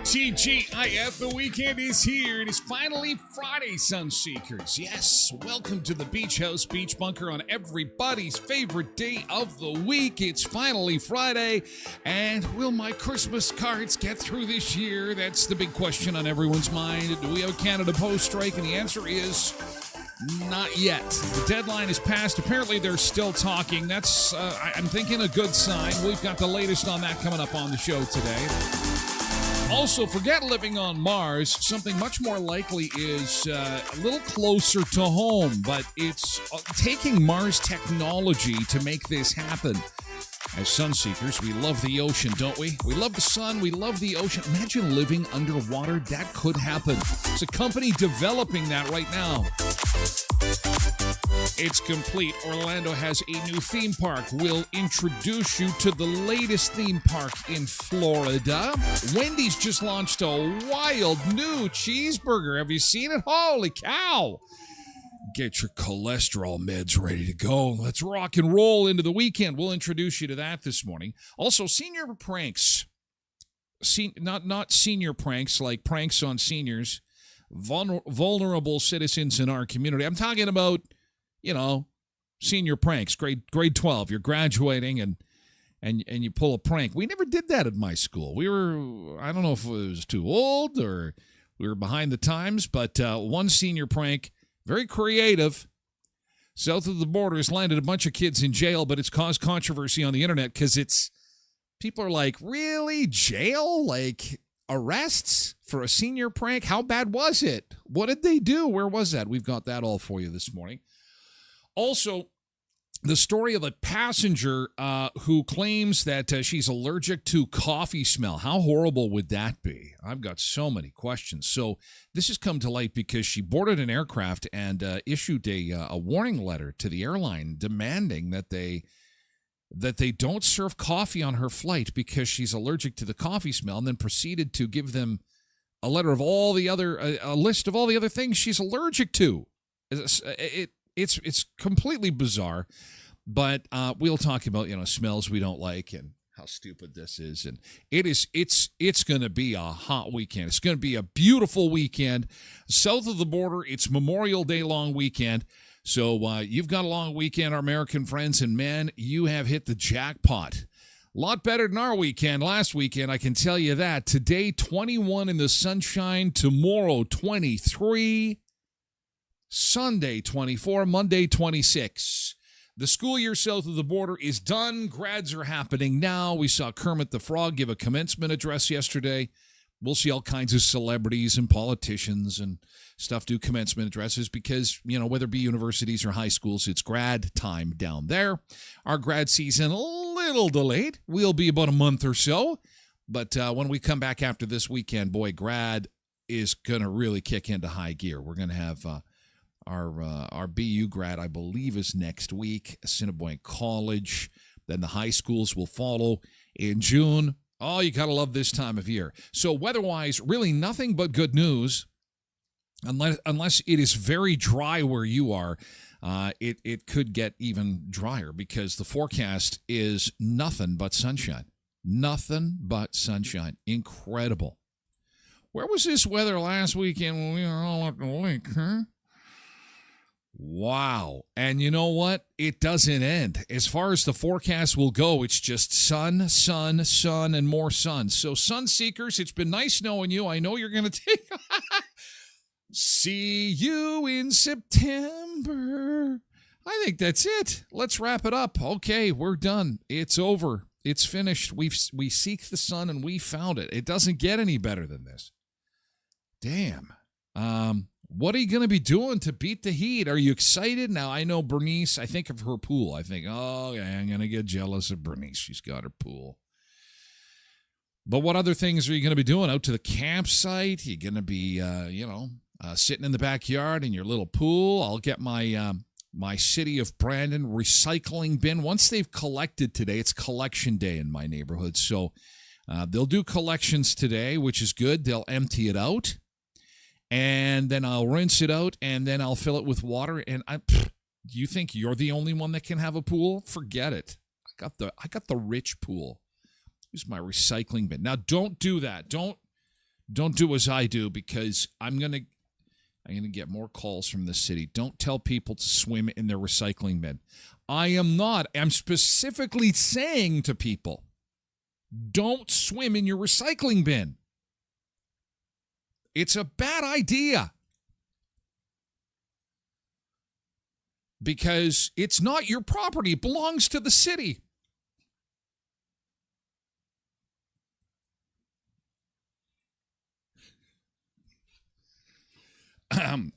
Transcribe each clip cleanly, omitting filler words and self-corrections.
TGIF, the weekend is here. It is finally Friday, Sunseekers. Yes, welcome to the Beach House Beach Bunker on everybody's favorite day of the week. It's finally Friday, and will my Christmas cards get through this year? That's the big question on everyone's mind. Do we have a Canada Post strike? And the answer is not yet. The deadline is passed. Apparently, they're still talking. That's, I'm thinking, a good sign. We've got the latest on that coming up on the show today. Also, forget living on Mars. Something much more likely is a little closer to home, but it's taking Mars technology to make this happen. As Sunseekers, we love the ocean, don't we? We love the sun. We love the ocean. Imagine living underwater. That could happen. There's a company developing that right now. It's complete. Orlando has a new theme park. We'll introduce you to the latest theme park in Florida. Wendy's just launched a wild new cheeseburger. Have you seen it? Holy cow! Get your cholesterol meds ready to go. Let's rock and roll into the weekend. We'll introduce you to that this morning. Also, senior pranks. Not senior pranks, like pranks on seniors. Vulnerable citizens in our community. I'm talking about, senior pranks. Grade 12. You're graduating and you pull a prank. We never did that at my school. I don't know if it was too old or we were behind the times, but one senior prank, very creative. South of the border has landed a bunch of kids in jail, but it's caused controversy on the internet because people are like, really? Jail? Like arrests for a senior prank? How bad was it? What did they do? Where was that? We've got that all for you this morning. Also, the story of a passenger who claims that she's allergic to coffee smell. How horrible would that be? I've got so many questions. So this has come to light because she boarded an aircraft and issued a warning letter to the airline demanding that they don't serve coffee on her flight because she's allergic to the coffee smell, and then proceeded to give them a list of all the other things she's allergic to. It's completely bizarre, but we'll talk about smells we don't like and how stupid this is. And it's going to be a hot weekend. It's going to be a beautiful weekend. South of the border, it's Memorial Day long weekend. So you've got a long weekend, our American friends, and man, you have hit the jackpot. A lot better than our weekend last weekend, I can tell you that. Today, 21 in the sunshine. Tomorrow, 23. Sunday, 24. Monday, 26. The school year south of the border is done. Grads are happening now. We saw Kermit the Frog give a commencement address yesterday. We'll see all kinds of celebrities and politicians and stuff do commencement addresses because, whether it be universities or high schools, it's grad time down there. Our grad season a little delayed. We'll be about a month or so. But when we come back after this weekend, boy, grad is going to really kick into high gear. We're going to have our BU grad, I believe, is next week. Assiniboine College. Then the high schools will follow in June. Oh, you got to love this time of year. So weather-wise, really nothing but good news, unless it is very dry where you are. It could get even drier because the forecast is nothing but sunshine. Nothing but sunshine. Incredible. Where was this weather last weekend when we were all at the lake, huh? Wow. And you know what? It doesn't end. As far as the forecast will go, it's just sun, sun, sun, and more sun. So, sun seekers, it's been nice knowing you. I know you're going to take... See you in September. I think that's it. Let's wrap it up. Okay, we're done. It's over. It's finished. We seek the sun and we found it. It doesn't get any better than this. Damn. What are you going to be doing to beat the heat? Are you excited? Now, I know Bernice, I think of her pool. I think, oh, yeah, I'm going to get jealous of Bernice. She's got her pool. But what other things are you going to be doing? Out to the campsite? You're going to be, sitting in the backyard in your little pool. I'll get my my City of Brandon recycling bin. Once they've collected today, it's collection day in my neighborhood. So they'll do collections today, which is good. They'll empty it out. And then I'll rinse it out, and then I'll fill it with water. And do you think you're the only one that can have a pool? Forget it. I got the rich pool. Use my recycling bin. Now, don't do that. Don't Don't do as I do, because I'm gonna get more calls from the city. Don't tell people to swim in their recycling bin. I am not. I'm specifically saying to people, don't swim in your recycling bin. It's a bad idea. Because it's not your property. It belongs to the city.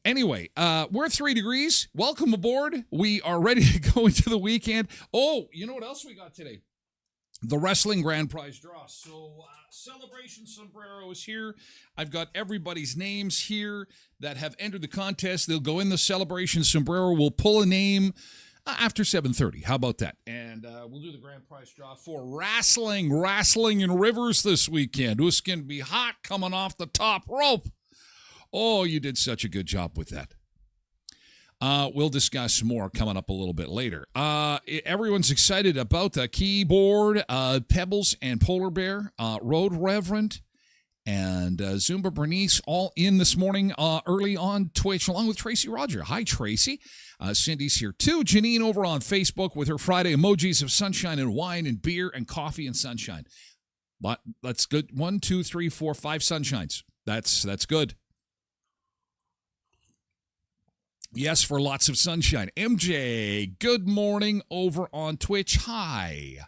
Anyway, we're 3 degrees. Welcome aboard. We are ready to go into the weekend. Oh, you know what else we got today? The wrestling grand prize draw. So Celebration Sombrero is here. I've got everybody's names here that have entered the contest. They'll go in the Celebration Sombrero. We'll pull a name after 7:30. How about that? And we'll do the grand prize draw for wrestling in Rivers this weekend. It's going to be hot coming off the top rope. Oh, you did such a good job with that. We'll discuss more coming up a little bit later. Everyone's excited about the keyboard, Pebbles and Polar Bear, Road Reverend, and Zumba Bernice all in this morning early on Twitch, along with Tracy Roger. Hi, Tracy. Cindy's here too. Janine over on Facebook with her Friday emojis of sunshine and wine and beer and coffee and sunshine. But that's good. 1, 2, 3, 4, 5 sunshines. That's good. Yes, for lots of sunshine. MJ, good morning over on Twitch. Hi.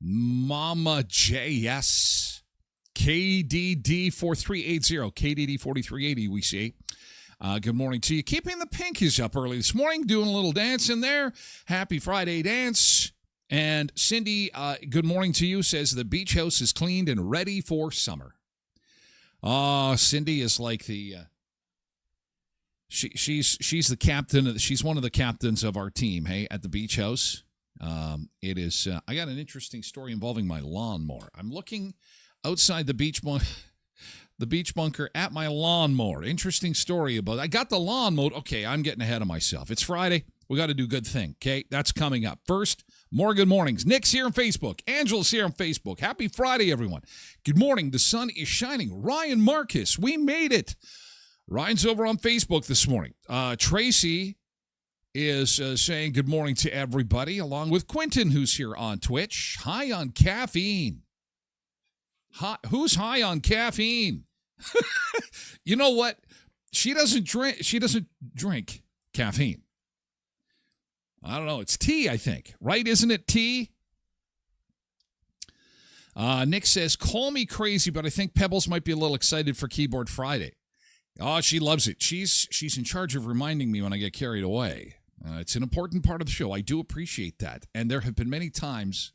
Mama JS. KDD4380. KDD4380, we see. Good morning to you. Keeping the Pinkies up early this morning, doing a little dance in there. Happy Friday dance. And Cindy, good morning to you, says the beach house is cleaned and ready for summer. Cindy is like the... She's the captain. She's one of the captains of our team. Hey, at the beach house, it is. I got an interesting story involving my lawnmower. I'm looking outside the beach bunker at my lawnmower. Interesting story about. I got the lawn mowed. Okay, I'm getting ahead of myself. It's Friday. We got to do good thing. Okay, that's coming up. First, more good mornings. Nick's here on Facebook. Angela's here on Facebook. Happy Friday, everyone. Good morning. The sun is shining. Ryan Marcus, we made it. Ryan's over on Facebook this morning. Tracy is saying good morning to everybody, along with Quentin, who's here on Twitch. High on caffeine. Who's high on caffeine? You know what? She doesn't drink caffeine. I don't know. It's tea, I think. Right? Isn't it tea? Nick says, call me crazy, but I think Pebbles might be a little excited for Keyboard Friday. Oh, she loves it. She's in charge of reminding me when I get carried away. It's an important part of the show. I do appreciate that. And there have been many times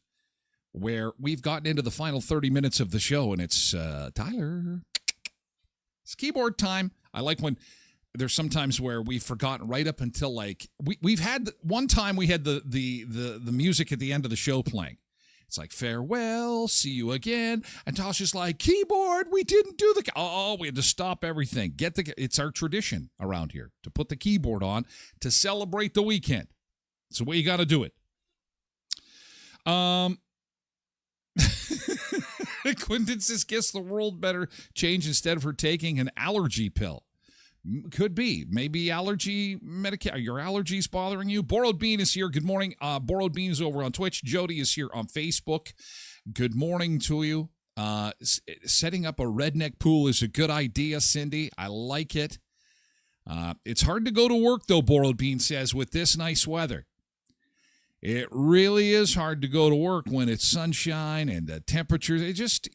where we've gotten into the final 30 minutes of the show, and it's, Tyler, it's keyboard time. I like when there's sometimes where we've forgotten right up until, like, we've had, one time we had the music at the end of the show playing. It's like, farewell, see you again. And Tasha's like, keyboard, we didn't do the... Oh, we had to stop everything. It's our tradition around here to put the keyboard on to celebrate the weekend. It's the way you got to do it. Quentin says, guess the world better change instead of her taking an allergy pill. Could be. Maybe allergy medication. Are your allergies bothering you? Borrowed Bean is here. Good morning. Borrowed Bean is over on Twitch. Jody is here on Facebook. Good morning to you. Setting up a redneck pool is a good idea, Cindy. I like it. It's hard to go to work, though, Borrowed Bean says, with this nice weather. It really is hard to go to work when it's sunshine and the temperatures. It just,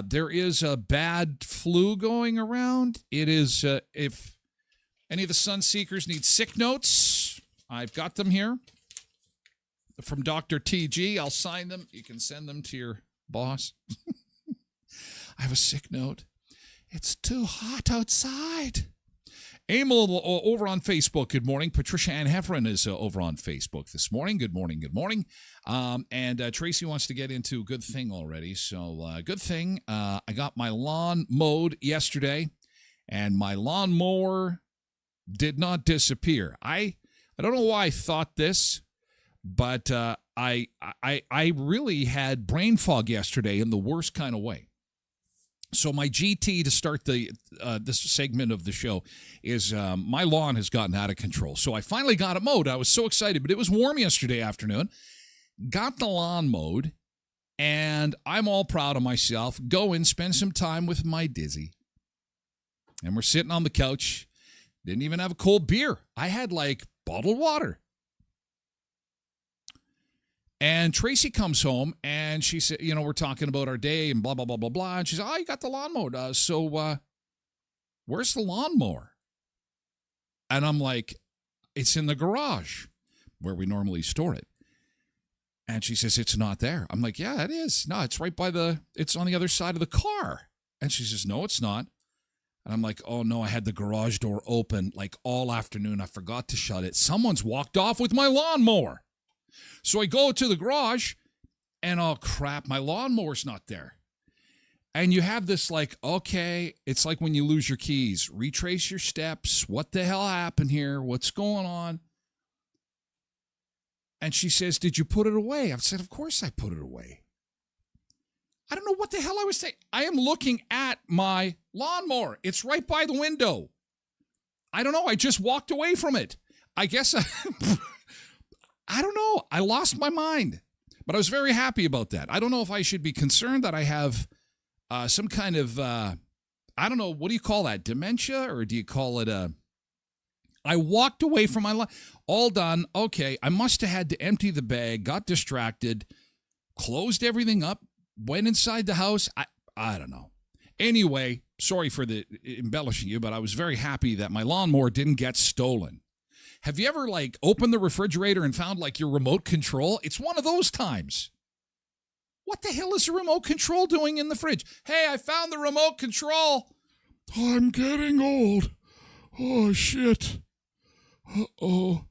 there is a bad flu going around. It is, if any of the sun seekers need sick notes, I've got them here from Dr. TG. I'll sign them. You can send them to your boss. I have a sick note. It's too hot outside. Emil over on Facebook. Good morning. Patricia Ann Heffron is over on Facebook this morning. Good morning. Good morning. And Tracy wants to get into Good Thing already. So Good Thing. I got my lawn mowed yesterday, and my lawnmower did not disappear. I don't know why I thought this, but I really had brain fog yesterday in the worst kind of way. So my GT to start this segment of the show is my lawn has gotten out of control. So I finally got it mowed. I was so excited, but it was warm yesterday afternoon. Got the lawn mowed, and I'm all proud of myself. Go and spend some time with my Dizzy. And we're sitting on the couch. Didn't even have a cold beer. I had like bottled water. And Tracy comes home, and she said, we're talking about our day and blah, blah, blah, blah, blah. And she said, you got the lawn mowed. So where's the lawnmower? And I'm like, it's in the garage where we normally store it. And she says, it's not there. I'm like, yeah, it is. No, it's right it's on the other side of the car. And she says, no, it's not. And I'm like, oh, no, I had the garage door open like all afternoon. I forgot to shut it. Someone's walked off with my lawnmower. So I go to the garage, and oh, crap, my lawnmower's not there. And you have this like, okay, it's like when you lose your keys. Retrace your steps. What the hell happened here? What's going on? And she says, did you put it away? I've said, of course I put it away. I don't know what the hell I was saying. I am looking at my lawnmower. It's right by the window. I don't know. I just walked away from it. I guess I don't know. I lost my mind. But I was very happy about that. I don't know if I should be concerned that I have some kind of, I don't know, what do you call that? Dementia? Or do you call it I walked away from my life. All done. Okay, I must have had to empty the bag, got distracted, closed everything up, went inside the house. I don't know. Anyway, sorry for the embellishing you, but I was very happy that my lawnmower didn't get stolen. Have you ever, opened the refrigerator and found, your remote control? It's one of those times. What the hell is the remote control doing in the fridge? Hey, I found the remote control. I'm getting old. Oh, shit. Uh-oh.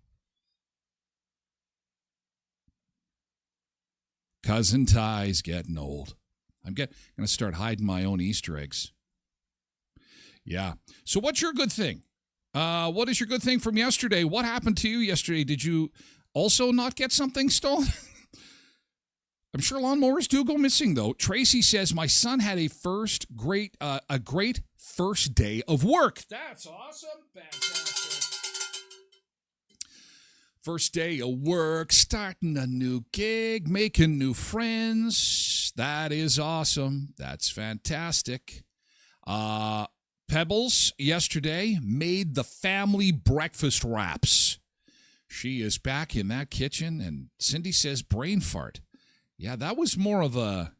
Cousin Ty's getting old. I'm going to start hiding my own Easter eggs. Yeah. So what's your good thing? What is your good thing from yesterday? What happened to you yesterday? Did you also not get something stolen? I'm sure lawnmowers do go missing, though. Tracy says, my son had a great first day of work. That's awesome. Fantastic. First day of work, starting a new gig, making new friends. That is awesome. That's fantastic. Pebbles yesterday made the family breakfast wraps. She is back in that kitchen, and Cindy says brain fart. Yeah, that was more of a...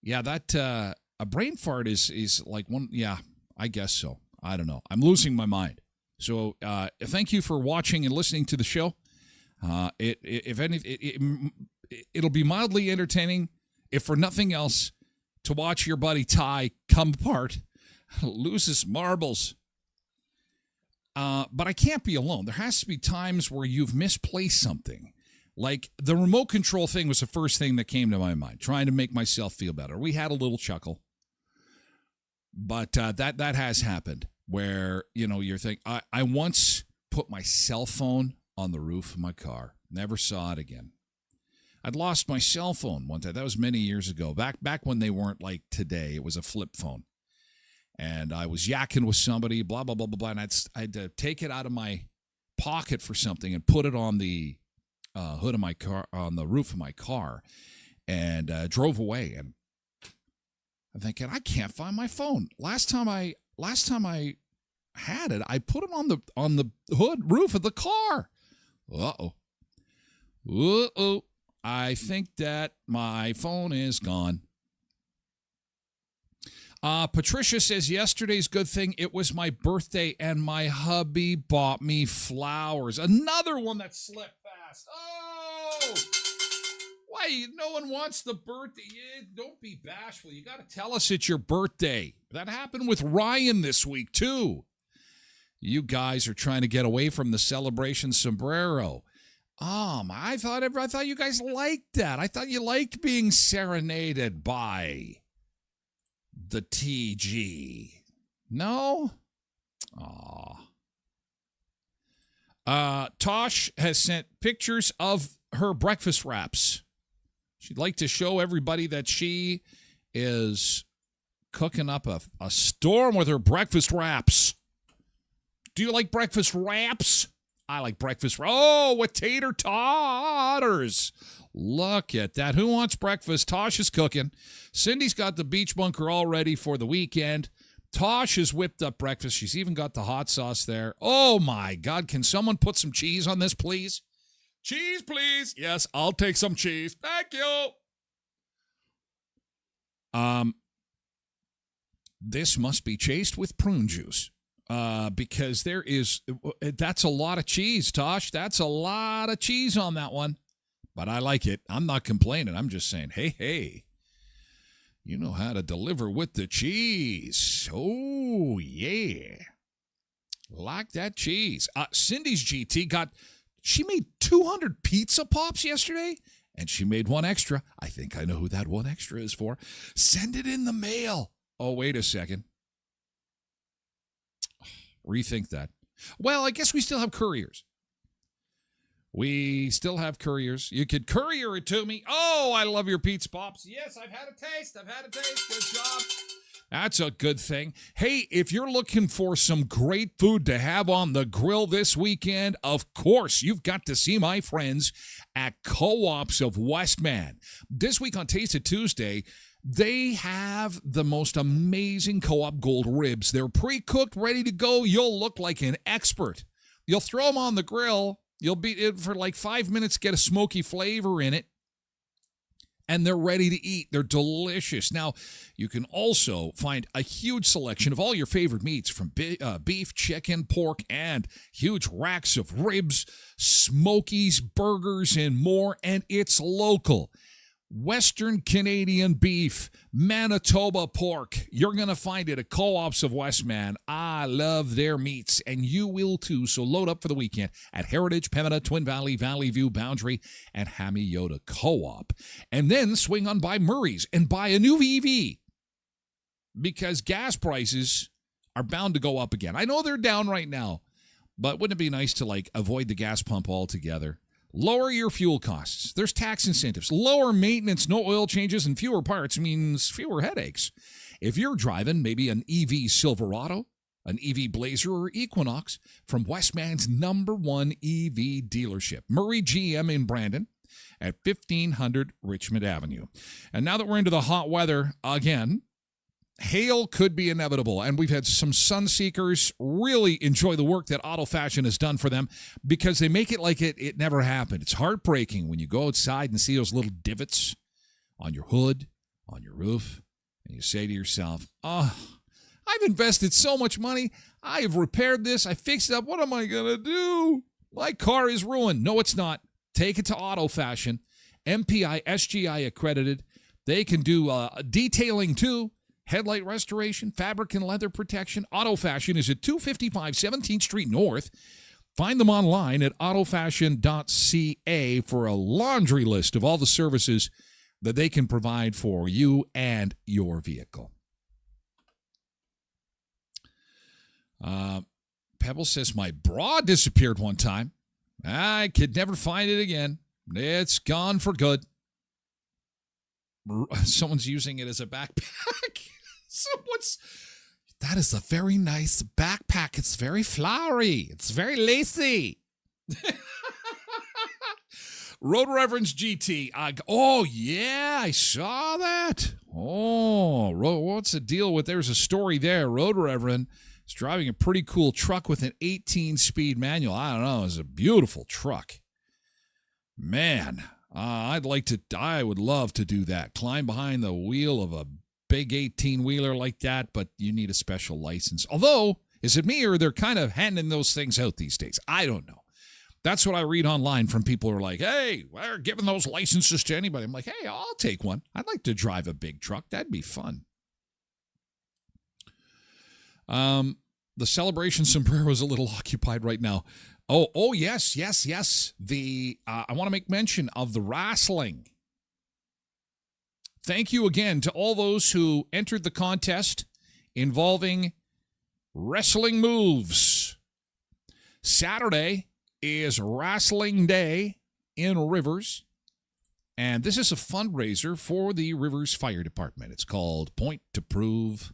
Yeah, a brain fart is like one... Yeah, I guess so. I don't know. I'm losing my mind. So thank you for watching and listening to the show. It'll be mildly entertaining, if for nothing else, to watch your buddy Ty come apart, lose his marbles. But I can't be alone. There has to be times where you've misplaced something. Like the remote control thing was the first thing that came to my mind, trying to make myself feel better. We had a little chuckle. But that has happened where, you're thinking, I once put my cell phone on the roof of my car. Never saw it again. I'd lost my cell phone one time. That was many years ago. Back when they weren't like today. It was a flip phone. And I was yakking with somebody, blah, blah, blah, blah, blah. And I had to take it out of my pocket for something and put it on the hood of my car, on the roof of my car, and drove away. And I'm thinking, I can't find my phone. Last time I had it, I put it on the hood roof of the car. Uh-oh. I think that my phone is gone. Patricia says, yesterday's good thing, it was my birthday and my hubby bought me flowers. Another one that slipped fast. Oh! Why? No one wants the birthday. Don't be bashful. You got to tell us it's your birthday. That happened with Ryan this week, too. You guys are trying to get away from the celebration sombrero. I thought you guys liked that. I thought you liked being serenaded by the TG. No? Tosh has sent pictures of her breakfast wraps. She'd like to show everybody that she is cooking up a storm with her breakfast wraps. Do you like breakfast wraps? I like breakfast. Oh, with tater totters. Look at that. Who wants breakfast? Tosh is cooking. Cindy's got the beach bunker all ready for the weekend. Tosh has whipped up breakfast. She's even got the hot sauce there. Oh, my God. Can someone put some cheese on this, please? Cheese, please. Yes, I'll take some cheese. Thank you. This must be chased with prune juice. Because that's a lot of cheese, Tosh. That's a lot of cheese on that one. But I like it. I'm not complaining. I'm just saying, hey, you know how to deliver with the cheese. Oh, yeah. Like that cheese. Cindy's GT she made 200 pizza pops yesterday, and she made one extra. I think I know who that one extra is for. Send it in the mail. Oh, wait a second. Rethink that. Well, I guess we still have couriers. You could courier it to me. Oh, I love your pizza pops. Yes, I've had a taste. Good job. That's a good thing. Hey, if you're looking for some great food to have on the grill this weekend, of course, you've got to see my friends at Co-ops of Westman. This week on Taste It Tuesday, they have the most amazing Co-op Gold ribs. They're pre-cooked, ready to go. You'll look like an expert. You'll throw them on the grill. You'll be it for like 5 minutes, get a smoky flavor in it, and they're ready to eat. They're delicious. Now, you can also find a huge selection of all your favorite meats from beef, chicken, pork, and huge racks of ribs, smokies, burgers, and more, and it's local. Western Canadian beef, Manitoba pork. You're going to find it at Co-ops of Westman. I love their meats, and you will too. So load up for the weekend at Heritage, Pembina, Twin Valley, Valley View, Boundary, and Hamilton Co-op. And then swing on by Murray's and buy a new EV because gas prices are bound to go up again. I know they're down right now, but wouldn't it be nice to avoid the gas pump altogether? Lower your fuel costs. There's tax incentives. Lower maintenance, no oil changes, and fewer parts means fewer headaches. If you're driving maybe an EV Silverado, an EV Blazer, or Equinox from Westman's #1 EV dealership, Murray GM in Brandon at 1500 Richmond Avenue. And now that we're into the hot weather again, hail could be inevitable, and we've had some sun seekers really enjoy the work that Auto Fashion has done for them because they make it like it never happened. It's heartbreaking when you go outside and see those little divots on your hood, on your roof, and you say to yourself, oh, I've invested so much money. I have repaired this. I fixed it up. What am I going to do? My car is ruined. No, it's not. Take it to Auto Fashion. MPI, SGI accredited. They can do detailing too. Headlight restoration, fabric and leather protection. Auto Fashion is at 255 17th Street North. Find them online at autofashion.ca for a laundry list of all the services that they can provide for you and your vehicle. Pebble says, my bra disappeared one time. I could never find it again. It's gone for good. Someone's using it as a backpack. That is a very nice backpack. It's very flowery. It's very lacy. Road Reverend's GT. Oh, yeah, I saw that. Oh, what's the deal with, there's a story there. Road Reverend is driving a pretty cool truck with an 18-speed manual. I don't know. It's a beautiful truck. Man, I would love to do that. Climb behind the wheel of a big 18-wheeler like that, but you need a special license. Although, is it me or they're kind of handing those things out these days? I don't know. That's what I read online from people who are like, hey, we're giving those licenses to anybody. I'm like, hey, I'll take one. I'd like to drive a big truck. That'd be fun. The Celebration sombrero is a little occupied right now. Oh, yes. I want to make mention of the wrestling. Thank you again to all those who entered the contest involving wrestling moves. Saturday is Wrestling Day in Rivers. And this is a fundraiser for the Rivers Fire Department. It's called Point to Prove.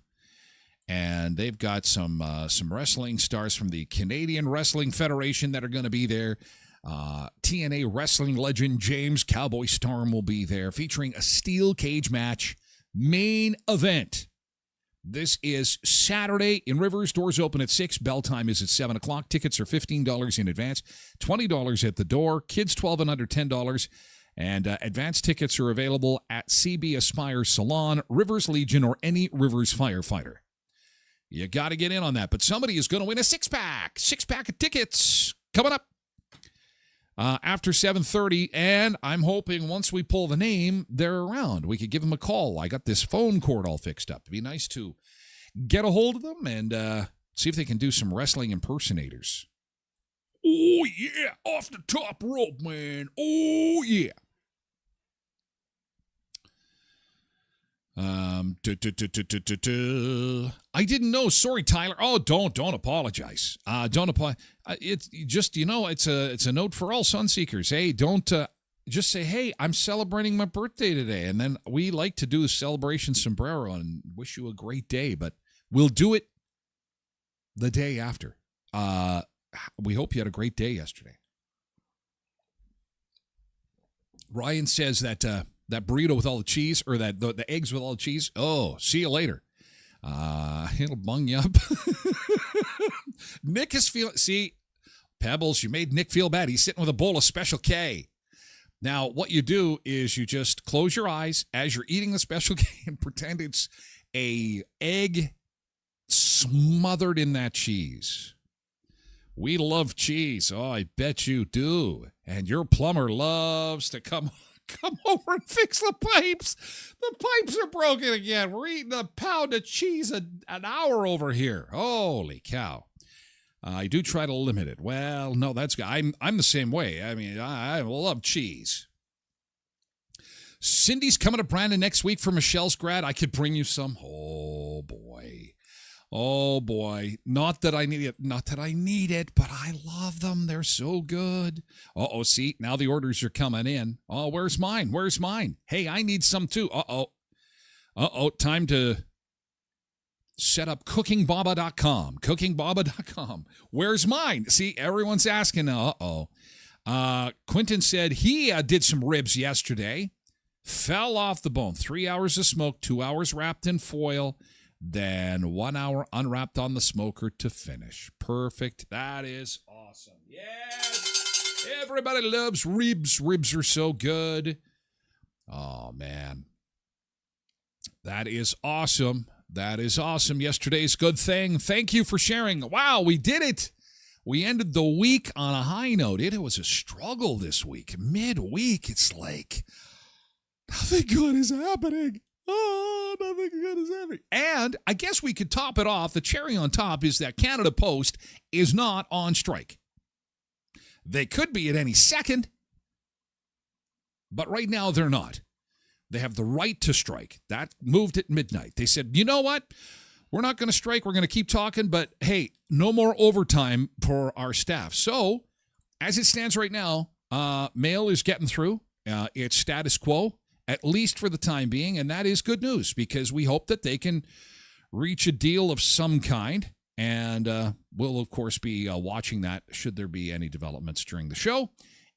And they've got some wrestling stars from the Canadian Wrestling Federation that are going to be there. TNA wrestling legend James Cowboy Storm will be there, featuring a steel cage match main event. This is Saturday in Rivers. Doors open at 6. Bell time is at 7 o'clock. Tickets are $15 in advance, $20 at the door. Kids 12 and under, $10. And advance tickets are available at CB Aspire Salon, Rivers Legion, or any Rivers firefighter. You got to get in on that. But somebody is going to win a six-pack of tickets coming up after 7:30. And I'm hoping once we pull the name, they're around. We could give them a call. I got this phone cord all fixed up. It'd be nice to get a hold of them and see if they can do some wrestling impersonators. Oh, yeah. Off the top rope, man. Oh, yeah. I didn't know. Sorry, Tyler. Oh, don't apologize. Don't apologize. It's just, it's a note for all Sunseekers. Hey, don't just say, hey, I'm celebrating my birthday today. And then we like to do a celebration sombrero and wish you a great day, but we'll do it the day after. We hope you had a great day yesterday. Ryan says that burrito with all the cheese, or that the eggs with all the cheese, oh, see you later. It'll bung you up. Nick is feeling, see, Pebbles, you made Nick feel bad. He's sitting with a bowl of Special K. Now, what you do is you just close your eyes as you're eating the Special K and pretend it's a egg smothered in that cheese. We love cheese. Oh, I bet you do. And your plumber loves to come over and fix the pipes. The pipes are broken again. We're eating a pound of cheese an hour over here. Holy cow. I do try to limit it. Well, no, that's good. I'm the same way. I mean, I love cheese. Cindy's coming to Brandon next week for Michelle's grad. I could bring you some. Oh, boy. Oh, boy. Not that I need it, but I love them. They're so good. Uh-oh, see, now the orders are coming in. Oh, where's mine? Hey, I need some too. Uh-oh, time to set up cookingbaba.com. Cookingbaba.com. Where's mine? See, everyone's asking. Quentin said he did some ribs yesterday. Fell off the bone. 3 hours of smoke, 2 hours wrapped in foil. Then 1 hour unwrapped on the smoker to finish. Perfect. That is awesome. Yes. Everybody loves ribs. Ribs are so good. Oh, man. That is awesome. Yesterday's good thing. Thank you for sharing. Wow, we did it. We ended the week on a high note. It was a struggle this week. Midweek, it's like nothing good is happening. Oh, nothing good is happening. And I guess we could top it off. The cherry on top is that Canada Post is not on strike. They could be at any second, but right now they're not. They have the right to strike. That moved at midnight. They said, you know what? We're not going to strike. We're going to keep talking, but hey, no more overtime for our staff. So, as it stands right now, mail is getting through. It's status quo, at least for the time being, and that is good news because we hope that they can reach a deal of some kind, and we'll, of course, be watching that should there be any developments during the show,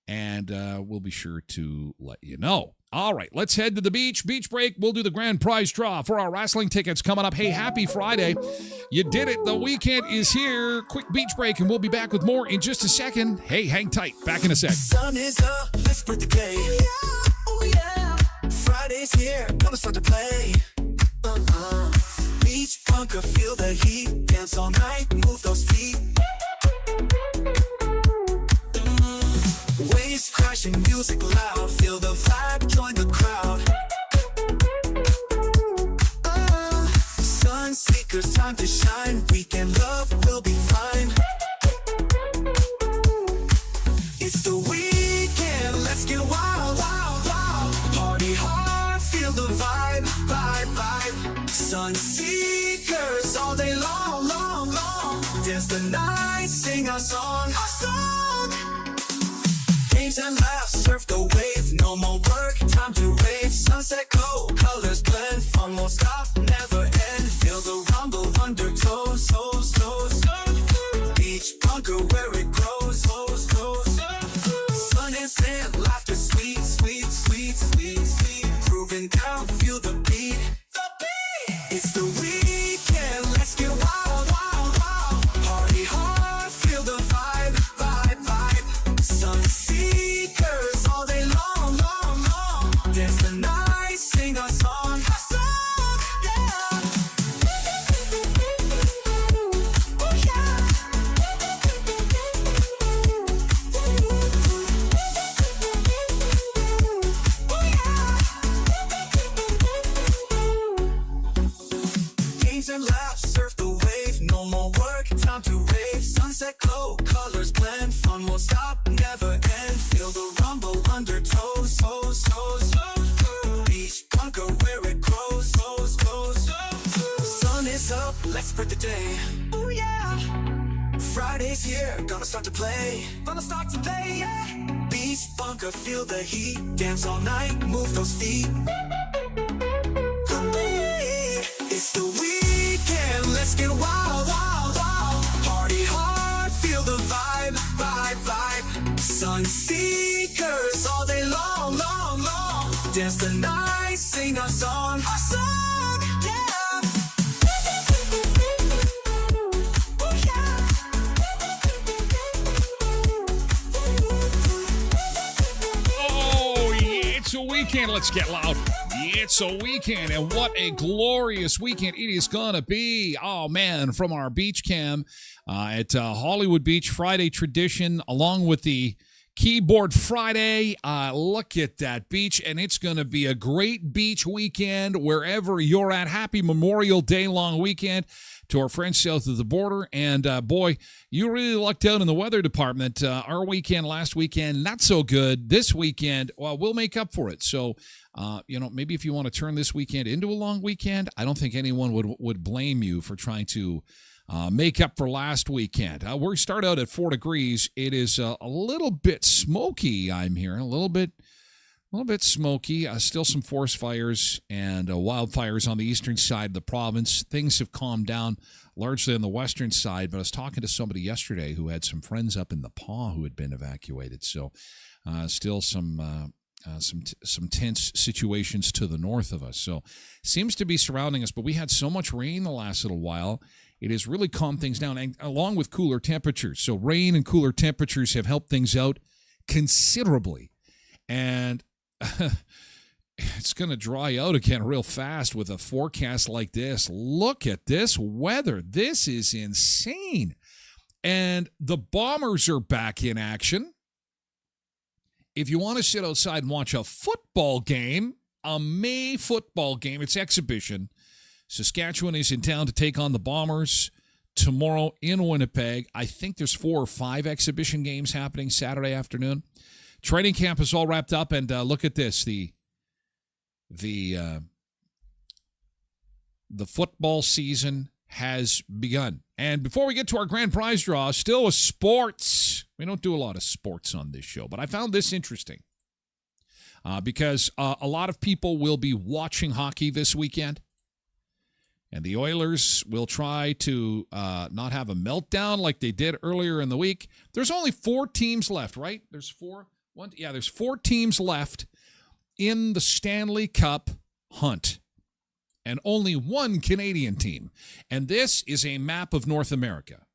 and we'll be sure to let you know. All right, let's head to the beach. Beach break. We'll do the grand prize draw for our wrestling tickets coming up. Hey, happy Friday. You did it. The weekend is here. Quick beach break, and we'll be back with more in just a second. Hey, hang tight. Back in a sec. Sun is up. Let's split the day. Oh, yeah. Friday's here. Gonna start to play. Beach bunker. Feel the heat. Dance all night. Move those feet. Waves crashing, music loud. Feel the vibe, join the crowd. Sun seekers, time to shine. Weekend love will be fine. It's the weekend, let's get wild, wild, wild. Party hard, feel the vibe, vibe, vibe. Sun seekers all day long, long, long. Dance the night, sing our song, our song. Games and laughs, surf the wave, no more work, time laughter, sweet, sweet, sweet, sweet, sweet. Grooving down, feel the beat. It's the weekend, let's get wild, wild, wild. Party hard, feel the vibe, vibe, vibe. Sun seekers all day long, long, long. Dance the night, sing a song, yeah. Oh yeah. Games and laughs, surf the wave. No more work, time to rave. Sunset glow, colors blend. Fun won't stop, never end. Feel the rumble undertows, toes, toes. Beach bunker where it grows, grows, grows. Sun is up, let's spread the day. Oh yeah. Friday's here, gonna start to play. Gonna start to play, yeah. Beach bunker, feel the heat. Dance all night, move those feet. It's the weekend, let's get wild, wild, wild. Party hard, feel the vibe, vibe, vibe. Sun seekers all day long, long, long. Dance the night, sing a song, yeah. Oh yeah. Oh, yeah, it's a weekend. Let's get loud. It's a weekend, and what a glorious weekend it is going to be. Oh, man, from our beach cam at Hollywood Beach, Friday tradition, along with the Keyboard Friday. Look at that beach, and it's going to be a great beach weekend wherever you're at. Happy Memorial Day long weekend to our friends south of the border. And, boy, you really lucked out in the weather department. Our weekend last weekend, not so good. This weekend, well, we'll make up for it. So, maybe if you want to turn this weekend into a long weekend, I don't think anyone would blame you for trying to make up for last weekend. We start out at 4 degrees. It is a little bit smoky, I'm hearing. A little bit smoky. Still some forest fires and wildfires on the eastern side of the province. Things have calmed down largely on the western side, but I was talking to somebody yesterday who had some friends up in the Paw who had been evacuated. So still some tense situations to the north of us. So seems to be surrounding us, but we had so much rain the last little while. It has really calmed things down, and along with cooler temperatures. So rain and cooler temperatures have helped things out considerably. And it's going to dry out again real fast with a forecast like this. Look at this weather. This is insane. And the Bombers are back in action. If you want to sit outside and watch a football game, a May football game, it's exhibition. Saskatchewan is in town to take on the Bombers tomorrow in Winnipeg. I think there's 4 or 5 exhibition games happening Saturday afternoon. Training camp is all wrapped up, and look at this. The football season has begun. And before we get to our grand prize draw, still with sports. We don't do a lot of sports on this show, but I found this interesting because a lot of people will be watching hockey this weekend. And the Oilers will try to not have a meltdown like they did earlier in the week. There's only 4 teams left, right? There's 4 teams left in the Stanley Cup hunt. And only 1 Canadian team. And this is a map of North America.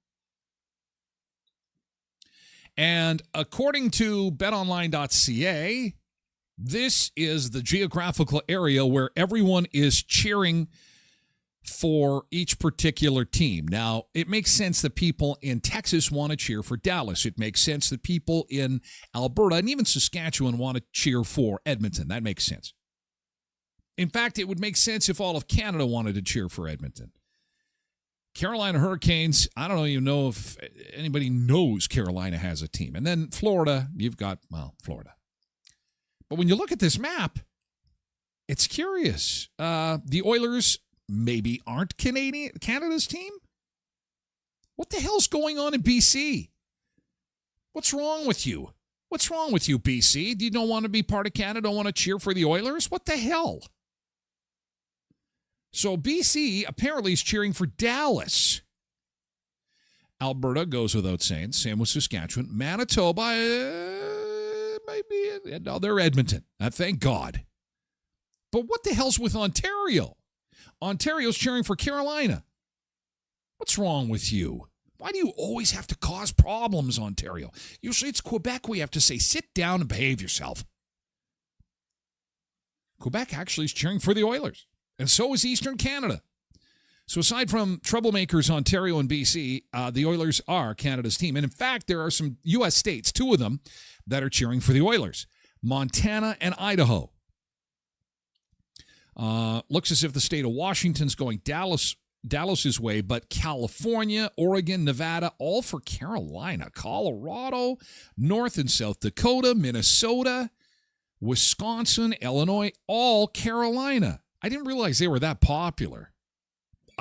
And according to betonline.ca, this is the geographical area where everyone is cheering for each particular team. Now, it makes sense that people in Texas want to cheer for Dallas. It makes sense that people in Alberta and even Saskatchewan want to cheer for Edmonton. That makes sense. In fact, it would make sense if all of Canada wanted to cheer for Edmonton. Carolina Hurricanes, I don't even know if anybody knows Carolina has a team. And then Florida, you've got, Florida. But when you look at this map, it's curious. The Oilers maybe aren't Canada's team? What the hell's going on in BC? What's wrong with you? What's wrong with you, BC? You don't want to be part of Canada, don't want to cheer for the Oilers? What the hell? So BC apparently is cheering for Dallas. Alberta goes without saying. Same with Saskatchewan. Manitoba maybe. No, they're Edmonton. Thank God. But what the hell's with Ontario? Ontario's cheering for Carolina. What's wrong with you? Why do you always have to cause problems, Ontario? Usually it's Quebec we have to say, sit down and behave yourself. Quebec actually is cheering for the Oilers. And so is Eastern Canada. So aside from troublemakers, Ontario and BC, the Oilers are Canada's team. And in fact, there are some U.S. states, 2 of them, that are cheering for the Oilers. Montana and Idaho. Looks as if the state of Washington's going Dallas's way, but California, Oregon, Nevada, all for Carolina. Colorado, North and South Dakota, Minnesota, Wisconsin, Illinois, all Carolina. I didn't realize they were that popular.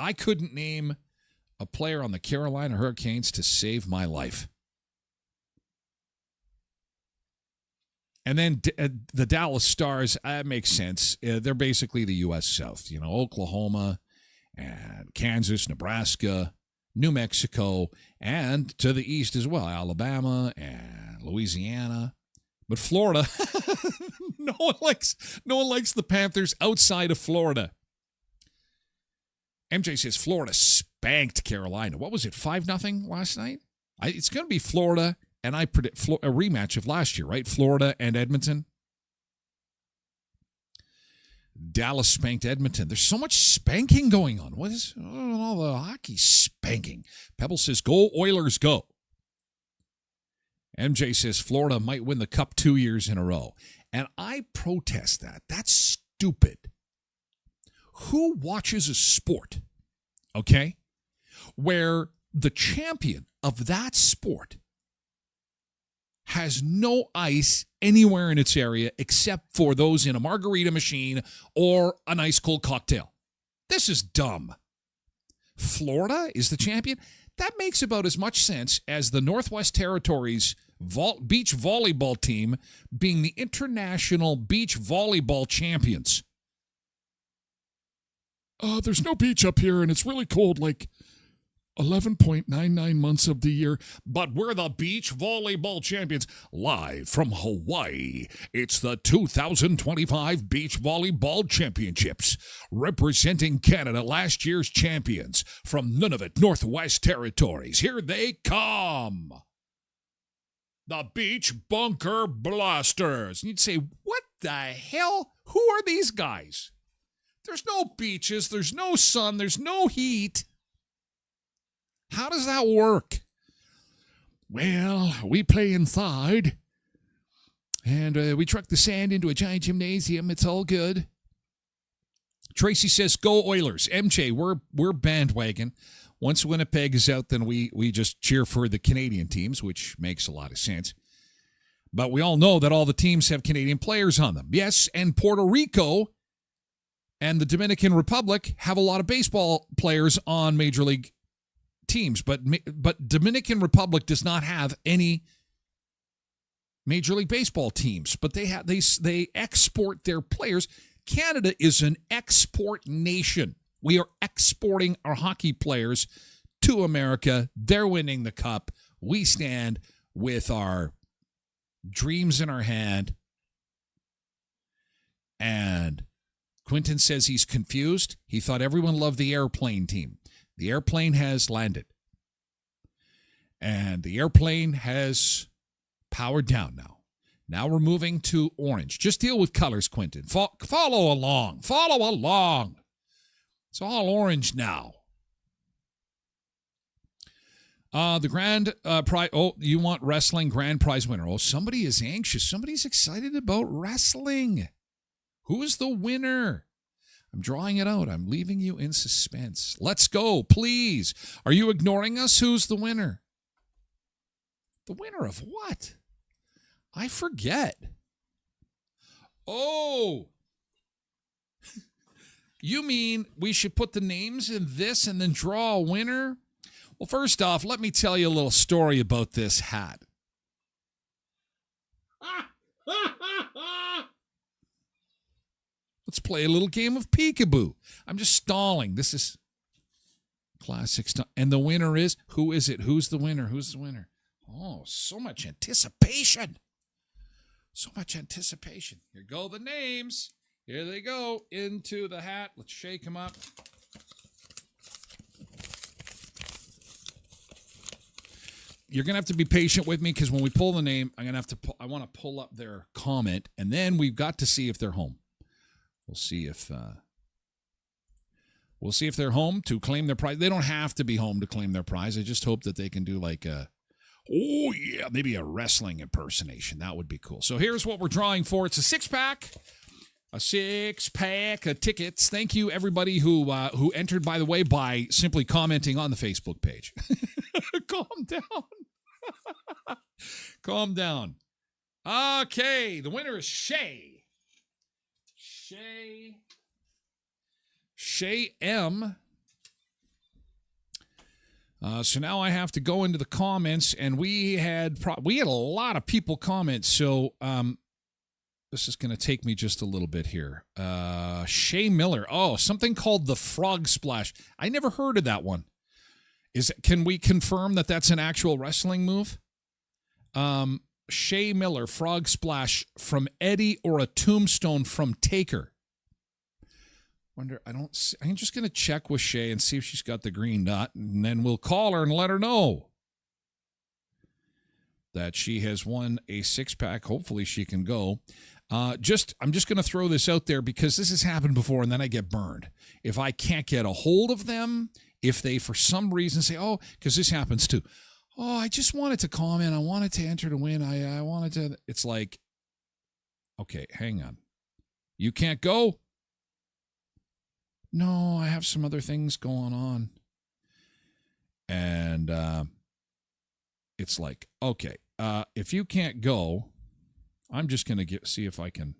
I couldn't name a player on the Carolina Hurricanes to save my life. And then the Dallas Stars, that makes sense. They're basically the U.S. South. You know, Oklahoma and Kansas, Nebraska, New Mexico, and to the east as well, Alabama and Louisiana. But Florida, no one likes the Panthers outside of Florida. MJ says Florida spanked Carolina. What was it, 5-0 last night? It's going to be Florida. And I predict a rematch of last year, right? Florida and Edmonton. Dallas spanked Edmonton. There's so much spanking going on. What is all the hockey spanking? Pebble says, go Oilers, go. MJ says Florida might win the Cup 2 years in a row. And I protest that. That's stupid. Who watches a sport, okay, where the champion of that sport has no ice anywhere in its area except for those in a margarita machine or an ice cold cocktail? This is dumb. Florida is the champion? That makes about as much sense as the Northwest Territories beach volleyball team being the international beach volleyball champions. There's no beach up here and it's really cold, like 11.99 months of the year, but we're the beach volleyball champions. Live from Hawaii, it's the 2025 Beach Volleyball Championships. Representing Canada, last year's champions from Nunavut, Northwest Territories. Here they come. The Beach Bunker Blasters. And you'd say, what the hell? Who are these guys? There's no beaches, there's no sun, there's no heat. How does that work? Well, we play inside, and we truck the sand into a giant gymnasium. It's all good. Tracy says, go Oilers. MJ, we're bandwagon. Once Winnipeg is out, then we just cheer for the Canadian teams, which makes a lot of sense. But we all know that all the teams have Canadian players on them. Yes, and Puerto Rico and the Dominican Republic have a lot of baseball players on Major League teams, but Dominican Republic does not have any Major League Baseball teams, but they export their players. Canada is an export nation. We are exporting our hockey players to America. They're winning the cup. We stand with our dreams in our hand. And Quentin says he's confused. He thought everyone loved the airplane team. The airplane has landed. And the airplane has powered down now. Now we're moving to orange. Just deal with colors, Quentin. Follow along. Follow along. It's all orange now. The grand prize. Oh, you want wrestling grand prize winner. Oh, somebody is anxious. Somebody's excited about wrestling. Who is the winner? I'm drawing it out. I'm leaving you in suspense. Let's go, please. Are you ignoring us? Who's the winner? The winner of what? I forget. Oh. You mean we should put the names in this and then draw a winner? Well, first off, let me tell you a little story about this hat. Let's play a little game of peekaboo. I'm just stalling. This is classic stuff. And the winner is, who is it? Who's the winner? Who's the winner? Oh, so much anticipation. So much anticipation. Here go the names. Here they go into the hat. Let's shake them up. You're going to have to be patient with me because when we pull the name, I'm going to have to I want to pull up their comment, and then we've got to see if they're home. We'll see if they're home to claim their prize. They don't have to be home to claim their prize. I just hope that they can do like maybe a wrestling impersonation. That would be cool. So here's what we're drawing for. It's a six-pack. A six-pack of tickets. Thank you, everybody who entered, by the way, by simply commenting on the Facebook page. Calm down. Calm down. Okay, the winner is Shay. Shay M. So now I have to go into the comments, and we had a lot of people comment, so this is going to take me just a little bit here. Shay Miller. Oh, something called the Frog Splash. I never heard of that one. Can we confirm that that's an actual wrestling move? Shay Miller, Frog Splash from Eddie or a Tombstone from Taker. I'm just going to check with Shay and see if she's got the green dot, and then we'll call her and let her know that she has won a six-pack. Hopefully she can go. I'm just going to throw this out there because this has happened before, and then I get burned. If I can't get a hold of them, if they for some reason say, oh, because this happens too. Oh, I just wanted to comment. I wanted to enter to win. I wanted to. It's like, okay, hang on. You can't go? No, I have some other things going on. And it's like, okay, if you can't go, I'm just going to see if I can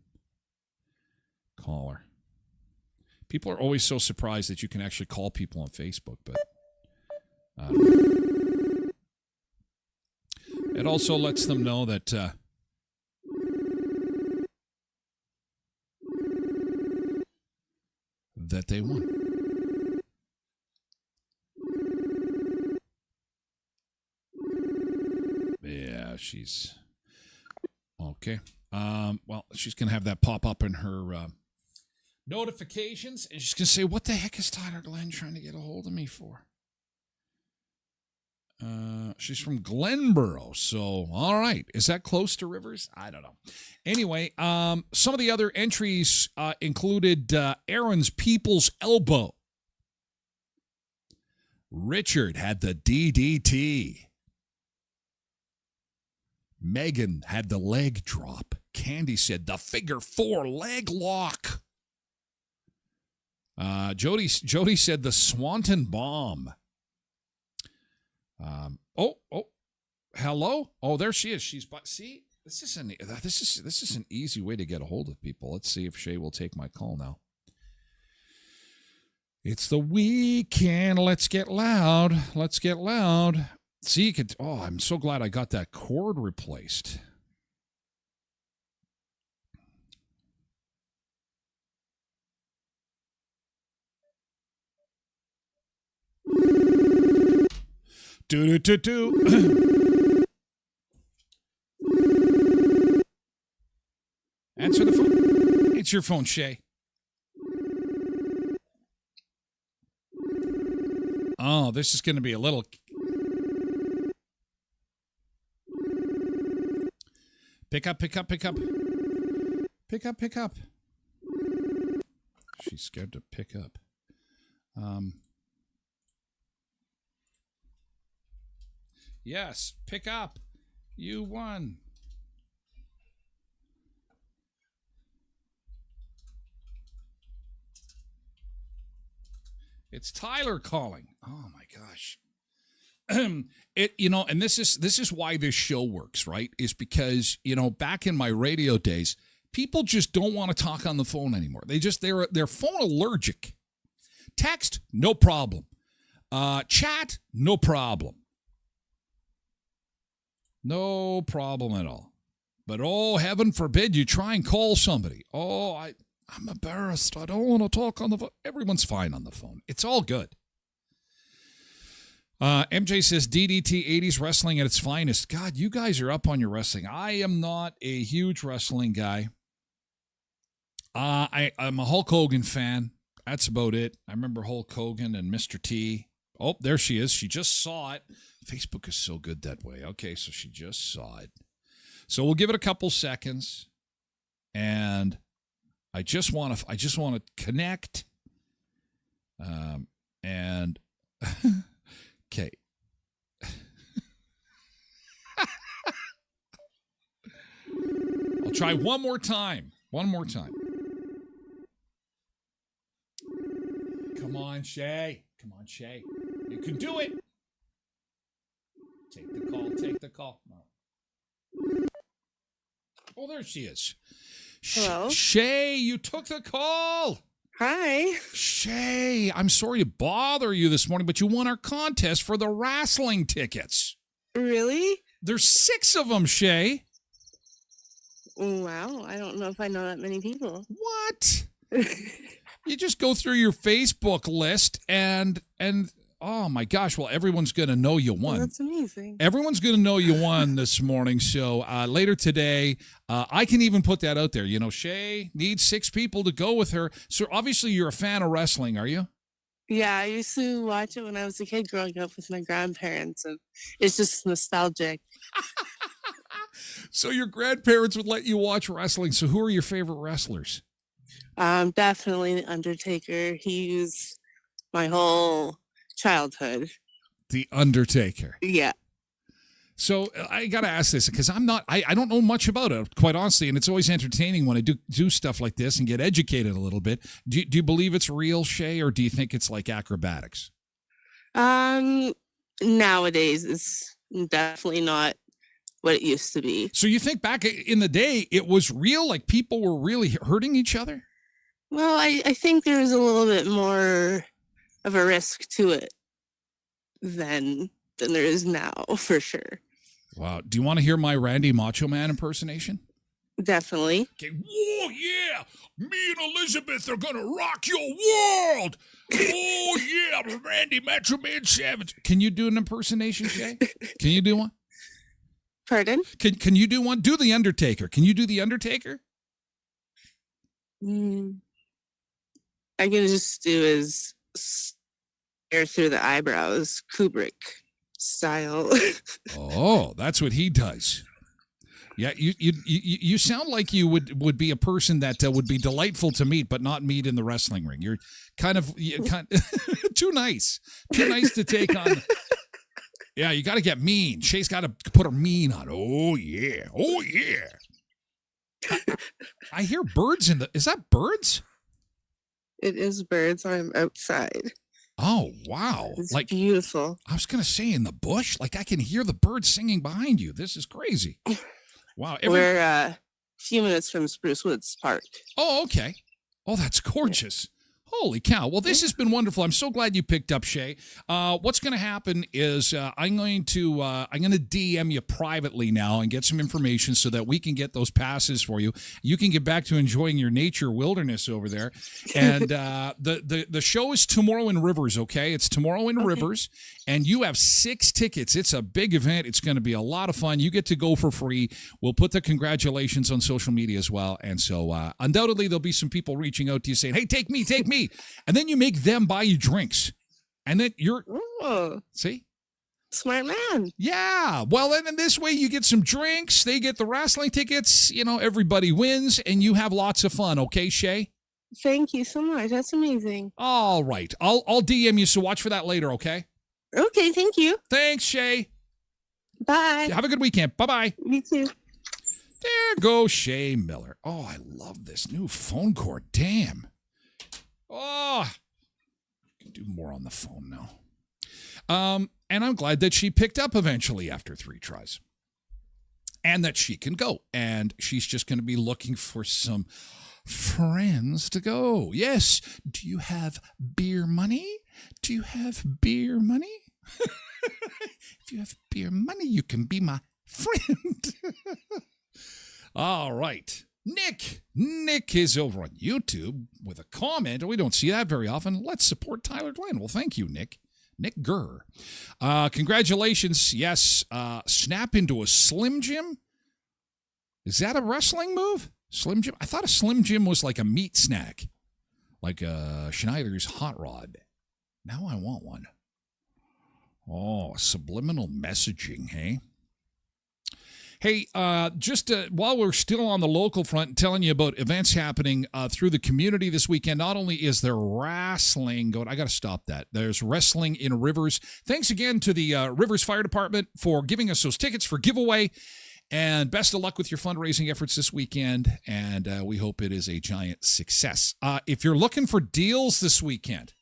call her. People are always so surprised that you can actually call people on Facebook, but it also lets them know that that they won. Yeah, she's okay. Well, she's going to have that pop up in her notifications, and she's going to say, what the heck is Tyler Glen trying to get a hold of me for? She's from Glenboro, so all right. Is that close to Rivers? I don't know. Anyway, some of the other entries included Aaron's People's Elbow. Richard had the DDT. Megan had the leg drop. Candy said the figure four leg lock. Jody said the Swanton bomb. Hello. Oh, there she is. See, this is an easy way to get a hold of people. Let's see if Shay will take my call now. It's the weekend. Let's get loud. See, you could. Oh, I'm so glad I got that cord replaced. Do. Answer the phone. It's your phone, Shay. Oh, this is going to be a little. Pick up. She's scared to pick up. Yes, pick up. You won. It's Tyler calling. Oh my gosh. And this is why this show works, right? Is because, back in my radio days, people just don't want to talk on the phone anymore. They're phone allergic. Text, no problem. Chat, no problem. No problem at all. But, heaven forbid you try and call somebody. I'm embarrassed. I don't want to talk on the phone. Everyone's fine on the phone. It's all good. MJ says DDT 80s wrestling at its finest. God, you guys are up on your wrestling. I am not a huge wrestling guy. I'm a Hulk Hogan fan. That's about it. I remember Hulk Hogan and Mr. T. Oh, there she is. She just saw it. Facebook is so good that way. Okay, so she just saw it. So we'll give it a couple seconds, and I just want to connect. And okay. I'll try one more time. One more time. Come on, Shay. Come on, Shay. You can do it. Take the call. Take the call. No. Oh, there she is. Hello? Shay, you took the call. Hi. Shay, I'm sorry to bother you this morning, but you won our contest for the wrestling tickets. Really? There's 6 of them, Shay. Wow, I don't know if I know that many people. What? You just go through your Facebook list and oh my gosh, well, everyone's going to know you won. Well, that's amazing. Everyone's going to know you won this morning. So later today, I can even put that out there. You know, Shay needs 6 people to go with her. So obviously you're a fan of wrestling, are you? Yeah, I used to watch it when I was a kid growing up with my grandparents, and it's just nostalgic. So your grandparents would let you watch wrestling. So who are your favorite wrestlers? Definitely The Undertaker. He was my whole childhood. The Undertaker. Yeah. So I got to ask this because I don't know much about it, quite honestly, and it's always entertaining when I do stuff like this and get educated a little bit. Do you believe it's real, Shay, or do you think it's like acrobatics? Nowadays it's definitely not what it used to be. So you think back in the day, it was real, like people were really hurting each other? Well, I think there's a little bit more of a risk to it than there is now, for sure. Wow. Do you want to hear my Randy Macho Man impersonation? Definitely. Okay. Whoa, yeah. Me and Elizabeth are going to rock your world. Oh, yeah. Randy Macho Man Savage. Can you do an impersonation, Shay? Can you do one? Pardon? Can you do one? Do the Undertaker. Can you do the Undertaker? I'm going to just do his stare through the eyebrows, Kubrick style. Oh, that's what he does. Yeah, you sound like you would be a person that would be delightful to meet, but not meet in the wrestling ring. You're kind of too nice to take on. Yeah, you got to get mean. Shay's got to put her mean on. Oh yeah, oh yeah. I hear birds in the. Is that birds? It is birds. I'm outside. Oh wow! It's like beautiful. I was gonna say in the bush. Like I can hear the birds singing behind you. This is crazy. Wow. We're a few minutes from Spruce Woods Park. Oh, okay. Oh, that's gorgeous. Holy cow. Well, this has been wonderful. I'm so glad you picked up, Shay. What's going to happen is I'm going to DM you privately now and get some information so that we can get those passes for you. You can get back to enjoying your nature wilderness over there. And the show is tomorrow in Rivers, okay? It's tomorrow in Rivers, and you have 6 tickets. It's a big event. It's going to be a lot of fun. You get to go for free. We'll put the congratulations on social media as well. And so undoubtedly there'll be some people reaching out to you saying, hey, take me. And then you make them buy you drinks. And then you're, see? Smart man. Yeah. Well, and then this way you get some drinks. They get the wrestling tickets. You know, everybody wins and you have lots of fun. Okay, Shay? Thank you so much. That's amazing. All right. I'll DM you. So watch for that later. Okay. Okay. Thank you. Thanks, Shay. Bye. Have a good weekend. Bye-bye. You too. There goes Shay Miller. Oh, I love this new phone cord. Damn. Oh, I can do more on the phone now. And I'm glad that she picked up eventually after 3 tries. And that she can go. And she's just going to be looking for some friends to go. Yes. Do you have beer money? Do you have beer money? If you have beer money, you can be my friend. All right. Nick is over on YouTube with a comment. We don't see that very often. Let's support Tyler Glen. Well, thank you, Nick. Nick Gurr. Congratulations. Yes. Snap into a Slim Jim? Is that a wrestling move? Slim Jim? I thought a Slim Jim was like a meat snack. Like a Schneider's Hot Rod. Now I want one. Oh, subliminal messaging, hey? Hey, just while we're still on the local front, telling you about events happening through the community this weekend. Not only is there wrestling going, I got to stop that. There's wrestling in Rivers. Thanks again to the Rivers Fire Department for giving us those tickets for giveaway. And best of luck with your fundraising efforts this weekend. And we hope it is a giant success. If you're looking for deals this weekend,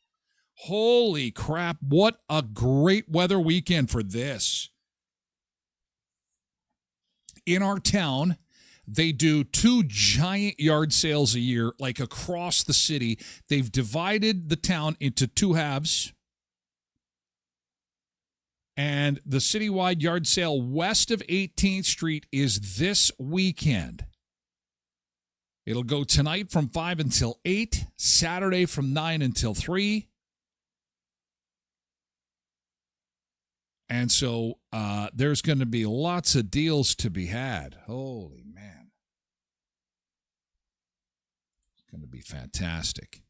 holy crap, what a great weather weekend for this. In our town, they do 2 giant yard sales a year, like across the city. They've divided the town into 2 halves. And the citywide yard sale west of 18th Street is this weekend. It'll go tonight from 5 until 8, Saturday from 9 until 3. And so there's going to be lots of deals to be had. Holy man. It's going to be fantastic.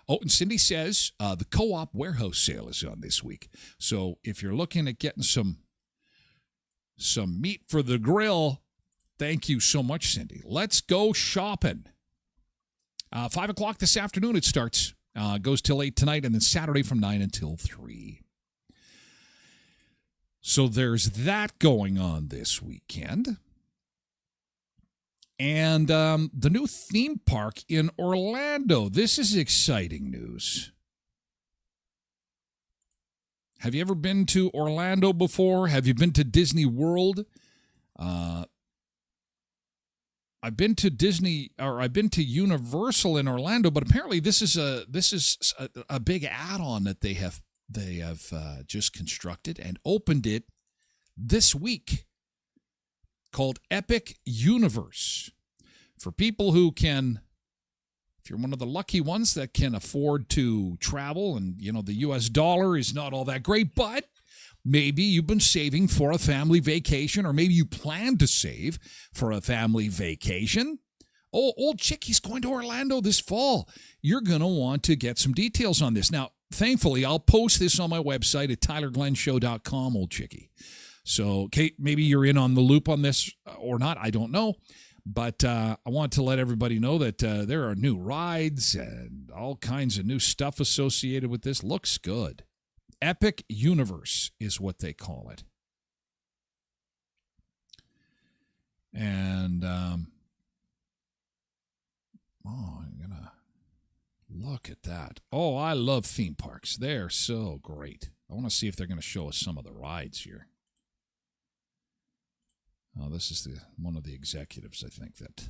Oh, and Cindy says the co-op warehouse sale is on this week. So if you're looking at getting some meat for the grill, thank you so much, Cindy. Let's go shopping. 5 o'clock this afternoon it starts. Goes till 8 tonight, and then Saturday from 9 until 3. So there's that going on this weekend. And the new theme park in Orlando. This is exciting news. Have you ever been to Orlando before? Have you been to Disney World? I've been to Universal in Orlando, but apparently this is a big add-on that they have just constructed and opened it this week, called Epic Universe. For people who can, if you're one of the lucky ones that can afford to travel, and the US dollar is not all that great, but maybe you've been saving for a family vacation, or maybe you plan to save for a family vacation. Oh, old Chickie's going to Orlando this fall. You're going to want to get some details on this. Now, thankfully, I'll post this on my website at tylerglenshow.com, old Chickie. So, Kate, maybe you're in on the loop on this or not. I don't know. But I want to let everybody know that there are new rides and all kinds of new stuff associated with this. Looks good. Epic Universe is what they call it. And, I'm going to look at that. Oh, I love theme parks. They're so great. I want to see if they're going to show us some of the rides here. Oh, this is one of the executives, I think, that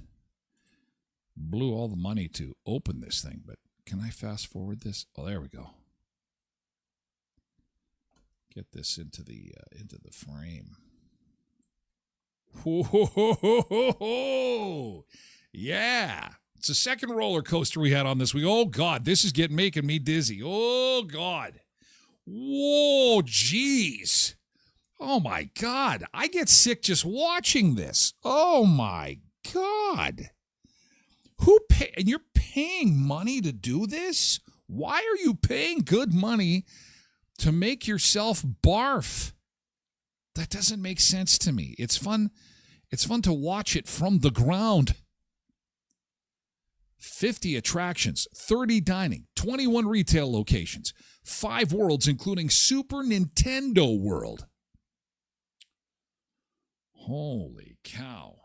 blew all the money to open this thing. But can I fast forward this? Oh, there we go. Get this into the frame. Whoa! Yeah, it's the second roller coaster we had on this week. Oh God, this is making me dizzy. Oh God. Whoa, jeez. Oh, my God. I get sick just watching this. Oh, my God. And you're paying money to do this? Why are you paying good money to make yourself barf? That doesn't make sense to me. It's fun. It's fun to watch it from the ground. 50 attractions, 30 dining, 21 retail locations, 5 worlds, including Super Nintendo World. Holy cow.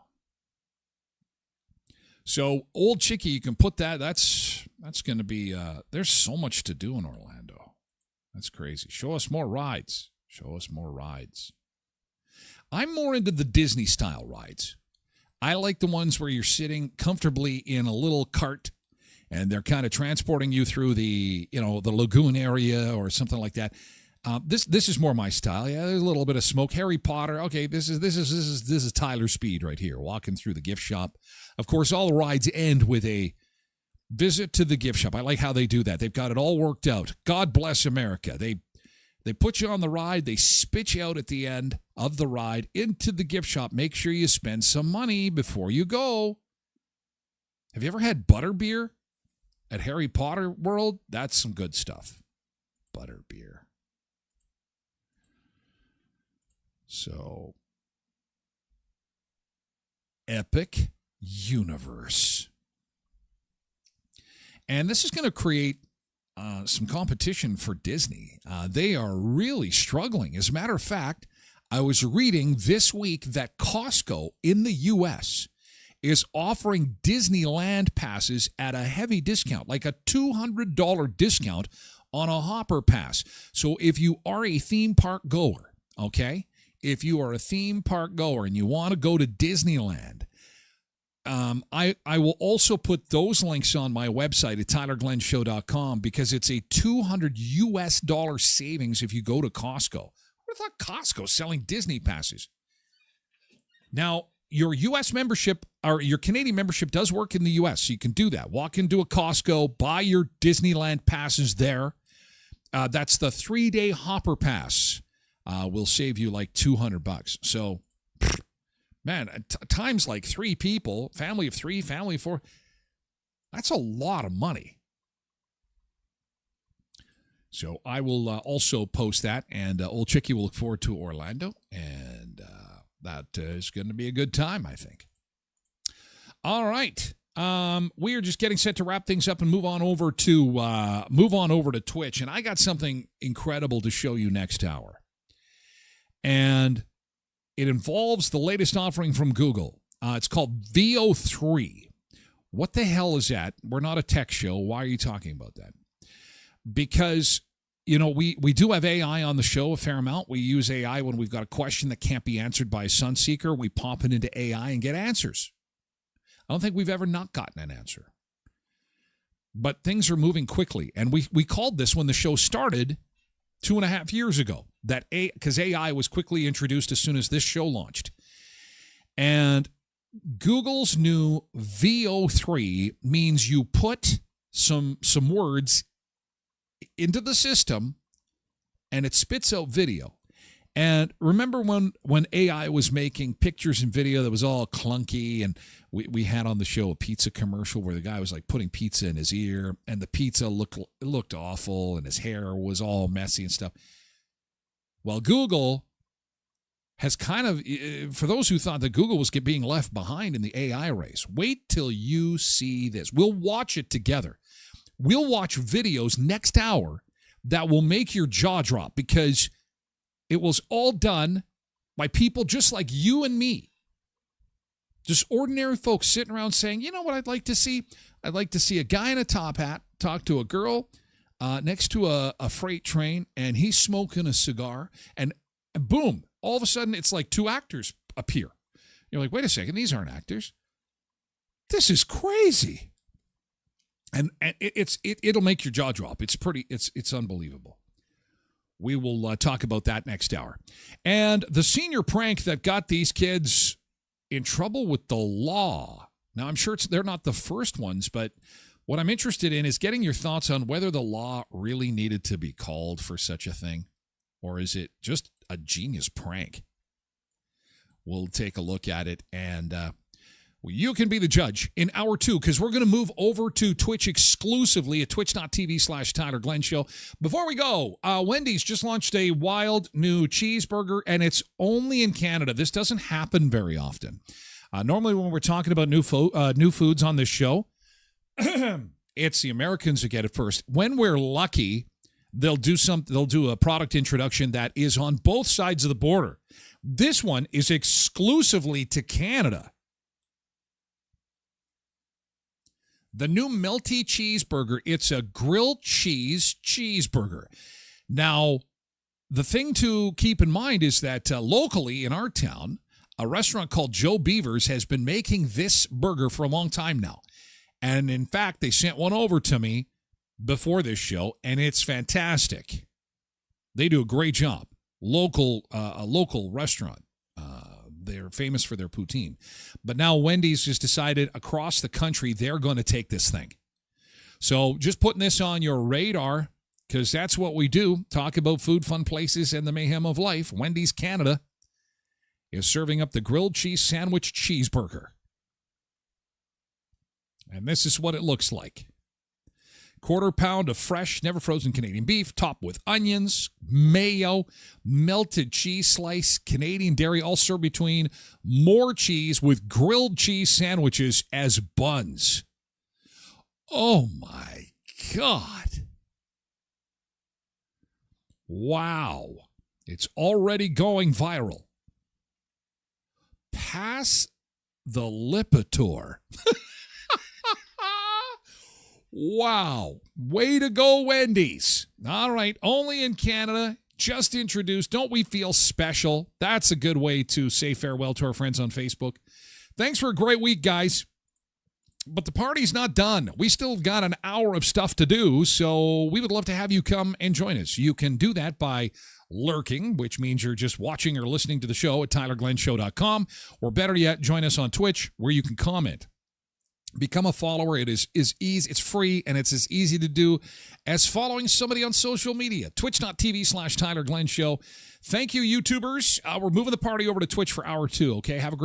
So, old Chickie, you can put that. That's going to be, there's so much to do in Orlando. That's crazy. Show us more rides. Show us more rides. I'm more into the Disney-style rides. I like the ones where you're sitting comfortably in a little cart and they're kind of transporting you through the lagoon area or something like that. This is more my style. Yeah, there's a little bit of smoke. Harry Potter. Okay, this is Tyler Speed right here, walking through the gift shop. Of course, all the rides end with a visit to the gift shop. I like how they do that. They've got it all worked out. God bless America. They They put you on the ride. They spit you out at the end of the ride into the gift shop. Make sure you spend some money before you go. Have you ever had butterbeer at Harry Potter World? That's some good stuff. Butterbeer. So, Epic Universe. And this is going to create some competition for Disney. They are really struggling. As a matter of fact, I was reading this week that Costco in the U.S. is offering Disneyland passes at a heavy discount, like a $200 discount on a Hopper Pass. So if you are a theme park goer, okay, if you are a theme park goer and you want to go to Disneyland, I will also put those links on my website at tylerglenshow.com because it's a $200 savings if you go to Costco. I thought Costco selling Disney passes. Now, your U.S. membership or your Canadian membership does work in the U.S., so you can do that. Walk into a Costco, buy your Disneyland passes there. That's the 3-day Hopper Pass. Will save you like $200. So, man, times like 3 people, family of 3, family of 4, that's a lot of money. So I will also post that, and Old Chickie will look forward to Orlando, and that is going to be a good time, I think. All right. We are just getting set to wrap things up and move on over to Twitch, and I got something incredible to show you next hour. And it involves the latest offering from Google. It's called VO3. What the hell is that? We're not a tech show. Why are you talking about that? Because, you know, we do have AI on the show a fair amount. We use AI when we've got a question that can't be answered by a Sunseeker. We pop it into AI and get answers. I don't think we've ever not gotten an answer. But things are moving quickly. And we called this when the show started 2.5 years ago, that because AI was quickly introduced as soon as this show launched. And Google's new VO3 means you put some words into the system and it spits out video. And remember when AI was making pictures and video that was all clunky, and we had on the show a pizza commercial where the guy was like putting pizza in his ear and the pizza looked awful and his hair was all messy and stuff. Well, Google has kind of, for those who thought that Google was being left behind in the AI race, wait till you see this. We'll watch it together. We'll watch videos next hour that will make your jaw drop because it was all done by people just like you and me. Just ordinary folks sitting around saying, you know what I'd like to see? I'd like to see a guy in a top hat talk to a girl next to a freight train, and he's smoking a cigar, and boom, all of a sudden it's like 2 actors appear. You're like, wait a second, these aren't actors. This is crazy. And it'll make your jaw drop. It's unbelievable. We will talk about that next hour. And the senior prank that got these kids in trouble with the law. Now, I'm sure they're not the first ones, but what I'm interested in is getting your thoughts on whether the law really needed to be called for such a thing, or is it just a genius prank? We'll take a look at it, and you can be the judge in hour 2 because we're going to move over to Twitch exclusively at twitch.tv/Tyler Glen Show. Before we go, Wendy's just launched a wild new cheeseburger, and it's only in Canada. This doesn't happen very often. Normally when we're talking about new foods on this show, it's the Americans that get it first. When we're lucky, they'll do a product introduction that is on both sides of the border. This one is exclusively to Canada. The new melty cheeseburger, it's a grilled cheese cheeseburger. Now, the thing to keep in mind is that locally in our town, a restaurant called Joe Beaver's has been making this burger for a long time now. And in fact, they sent one over to me before this show, and it's fantastic. They do a great job. A local restaurant. They're famous for their poutine. But now Wendy's has decided across the country they're going to take this thing. So just putting this on your radar, because that's what we do. Talk about food, fun places, and the mayhem of life. Wendy's Canada is serving up the grilled cheese sandwich cheeseburger. And this is what it looks like. 1/4 pound of fresh, never frozen Canadian beef, topped with onions, mayo, melted cheese slice, Canadian dairy, all served between more cheese with grilled cheese sandwiches as buns. Oh my God. Wow. It's already going viral. Pass the Lipitor. Wow. Way to go, Wendy's. All right. Only in Canada. Just introduced. Don't we feel special? That's a good way to say farewell to our friends on Facebook. Thanks for a great week, guys. But the party's not done. We still got an hour of stuff to do, so we would love to have you come and join us. You can do that by lurking, which means you're just watching or listening to the show at tylerglenshow.com, or better yet, join us on Twitch where you can comment. Become a follower. It is easy. It's free, and it's as easy to do as following somebody on social media. Twitch.tv/Tyler Glen Show. Thank you, YouTubers. We're moving the party over to Twitch for hour 2, okay? Have a great